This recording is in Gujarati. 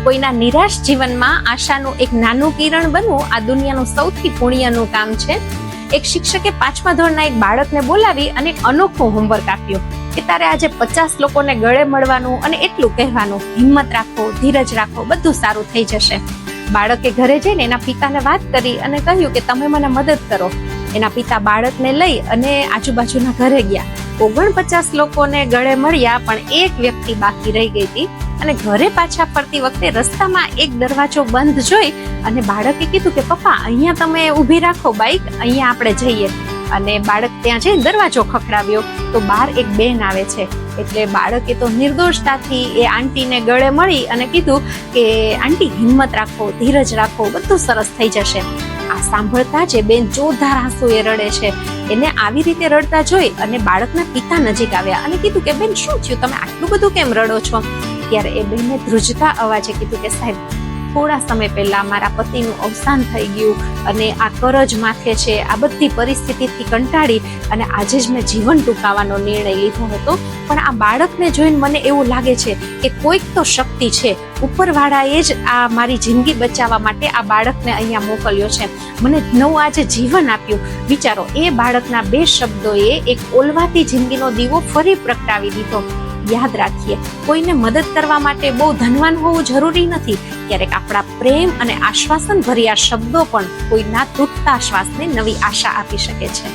કોઈના નિરાશ જીવનમાં આશાનું એક નાનું કિરણ બનવું આ દુનિયાનું સૌથી પુણ્યનું કામ છે. એક શિક્ષકે 5મા ધોરણના એક બાળકને બોલાવી અને એક અનોખું હોમવર્ક આપ્યું કે તારે આજે 50 લોકોને ગળે મળવાનું અને એટલું કહેવાનું, હિંમત રાખો, ધીરજ રાખો, બધું સારું થઈ જશે. બાળકે ઘરે જઈને એના પિતાને વાત કરી અને કહ્યું કે તમે મને મદદ કરો. એના પિતા બાળકને લઈ અને આજુબાજુના ઘરે ગયા. 49 લોકોને ગળે મળ્યા, પણ એક વ્યક્તિ બાકી રહી ગઈ હતી. અને ઘરે પાછા ફરતી વખતે રસ્તામાં એક દરવાજો બંધ જોઈ અને બાળકે કીધું કે પપ્પા, અહીંયા તમે ઊભી રાખો બાઈક, અહીંયા આપણે જઈએ. અને બાળક ત્યાં જઈને દરવાજો ખખડાવ્યો તો બહાર એક બેન આવે છે. એટલે બાળકે તો નિર્દોષતાથી એ આંટીને ગળે મળી અને કીધું કે આંટી, હિંમત રાખો, ધીરજ રાખો, બધું સરસ થઈ જશે. આ સાંભળતા જ એ બેન જોરદાર આંસુએ રડે છે. એને આવી રીતે રડતા જોઈ અને બાળકના પિતા નજીક આવ્યા અને કીધું કે બેન, શું થયું, તમે આટલું બધું કેમ રડો છો? ત્યારે એ બેને ધ્રુજતા અવાજે કીધું કે સાહેબ, થોડા સમય પહેલા મારા પતિનું અવસાન થઈ ગયું અને આ કરજ માથે છે. આ બધી પરિસ્થિતિથી કંટાળી અને આજે જ મેં જીવન ટૂંકાવવાનો નિર્ણય લીધો હતો. પણ આ બાળકને જોઈને મને એવું લાગે છે કે કોઈક તો શક્તિ છે, ઉપરવાળાએ જ આ મારી જિંદગી બચાવવા માટે આ બાળકને અહીંયા મોકલ્યો છે, મને નવું આજે જીવન આપ્યું. વિચારો, એ બાળકના 2 શબ્દોએ એક ઓલવાતી જિંદગીનો દીવો ફરી પ્રગટાવી દીધો. યાદ રાખીએ, કોઈને મદદ કરવા માટે બહુ ધનવાન હોવું જરૂરી નથી. ક્યારેક આપણા પ્રેમ અને આશ્વાસન ભર્યા શબ્દો પણ કોઈના તૂટતા શ્વાસને નવી આશા આપી શકે છે.